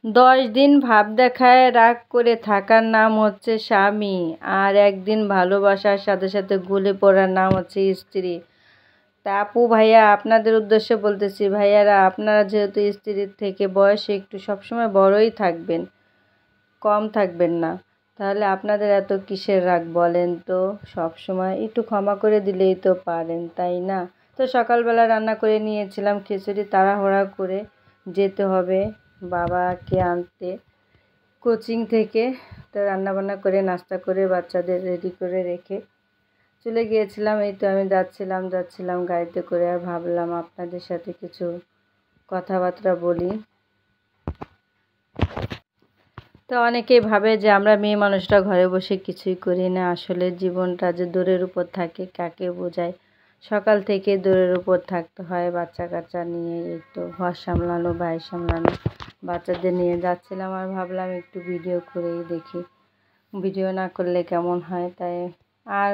10 দিন ভাব দেখায় রাগ করে থাকার নাম হচ্ছে স্বামী, আর একদিন ভালোবাসার সাথে সাথে গলে পড়ার নাম হচ্ছে স্ত্রী। তা আপু ভাইয়া আপনাদের উদ্দেশ্যে বলতেছি, ভাইয়ারা আপনারা যেহেতু স্ত্রীর থেকে বয়সে একটু সবসময় বড়ই থাকবেন, কম থাকবেন না। তাহলে আপনাদের এত কিসের রাগ বলেন তো? সব সময় একটু ক্ষমা করে দিলেই তো পারেন, তাই না? তো সকালবেলা রান্না করে নিয়েছিলাম খিচুড়ি, তাড়াহুড়া করে যেতে হবে বাবাকে আনতে কোচিং থেকে। তো রান্নাবান্না করে নাস্তা করে বাচ্চাদের রেডি করে রেখে চলে গিয়েছিলাম। এই তো আমি যাচ্ছিলাম গাড়িতে করে, আর ভাবলাম আপনাদের সাথে কিছু কথাবার্তা বলি। তো অনেকেই ভাবে যে আমরা মেয়ে মানুষরা ঘরে বসে কিছুই করি না, আসলে জীবনটা যে দৌড়ের উপর থাকে কাকে বোঝায়। সকাল থেকে দৌড়ের উপর থাকতে হয়, বাচ্চা কাচ্চা নিয়ে এই তো ঘর সামলানো, ভাই সামলানো, বাচ্চাদের নিয়ে যাচ্ছিলাম। আর ভাবলাম একটু ভিডিও করেই দেখি, ভিডিও না করলে কেমন হয়। তাই আর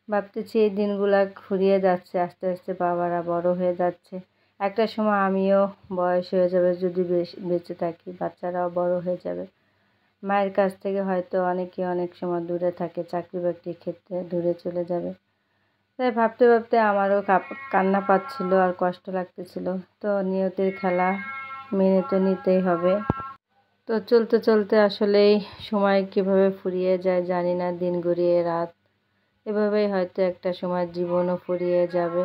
ভাবতেছি এই দিনগুলা ফুরিয়ে যাচ্ছে আস্তে আস্তে, বাবারা বড় হয়ে যাচ্ছে। একটা সময় আমিও বয়স হয়ে যাবে, যদি বেঁচে থাকি, বাচ্চারাও বড় হয়ে যাবে। মায়ের কাছ থেকে হয়তো অনেকে অনেক সময় দূরে থাকে, চাকরি বাকরির ক্ষেত্রে দূরে চলে যাবে। তাই ভাবতে ভাবতে আমারও কান্না পাচ্ছিল আর কষ্ট লাগতেছিল। তো নিয়তির খেলা মেনে তো নিতেই হবে। তো চলতে চলতে আসলেই সময় কীভাবে ফুরিয়ে যায় জানি না, দিন গড়িয়ে রাত, এভাবেই হয়তো একটা সময় জীবনও ফুরিয়ে যাবে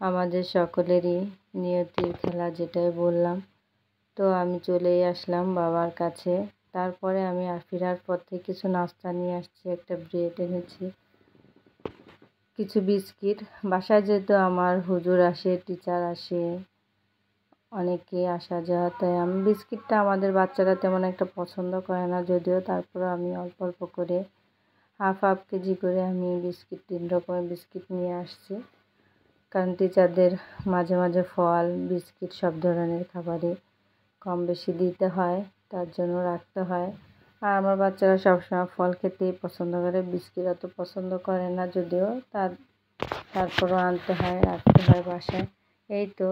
আমাদের সকলেরই। নিয়তির খেলা যেটাই বললাম। তো আমি চলেই আসলাম বাবার কাছে। তারপরে আমি ফেরার পথে কিছু নাস্তা নিয়ে আসছি, একটা ব্রেড এনেছি, কিছু বিস্কিট। বাসায় যেহেতু আমার হুজুর আসে, টিচার আসে, অনেকেই আসা যাওয়া, তাই আমি বিস্কিটটা আমাদের বাচ্চারা তেমন একটা পছন্দ করে না যদিও, তারপরে আমি অল্প অল্প করে হাফ কেজি করে আমি বিস্কিট 3 রকমের বিস্কিট নিয়ে আসছি। কারণ টিচারদের মাঝে মাঝে ফল, বিস্কিট সব ধরনের খাবারই কম বেশি দিতে হয়, তার জন্য রাখতে হয়। আর আমার বাচ্চারা সবসময় ফল খেতেই পছন্দ করে, বিস্কিট অত পছন্দ করে না যদিও, তারপরও আনতে হয়, রাখতে হয় বাসায়। এই তো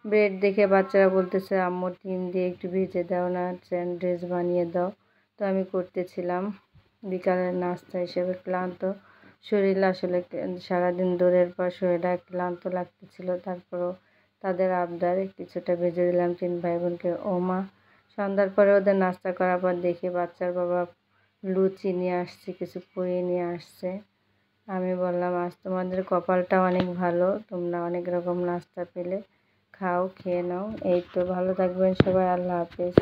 ব্রেড দেখে বাচ্চারা বলতেছে আম্মু ডিম দিয়ে একটু ভেজে দাও না, স্যান্ডউইচ বানিয়ে দাও। তো আমি করতেছিলাম বিকালের নাস্তা হিসেবে। ক্লান্ত শরীর, আসলে সারাদিন দৌড়ের পর শরীরটা ক্লান্ত লাগতেছিল, তারপরও তাদের আবদারে কিছুটা ভেজে দিলাম 3 ভাই বোনকে। ও মা, সন্ধ্যার পরে ওদের নাস্তা করার পর দেখি বাচ্চার বাবা লুচি নিয়ে আসছে, কিছু পুরি নিয়ে আসছে। আমি বললাম আজ তোমাদের কপালটা অনেক ভালো, তোমরা অনেক রকম নাস্তা পেলে, খাও, খেয়ে নাও। এই তো ভালো থাকবেন সবাই, আল্লাহ হাফেজ।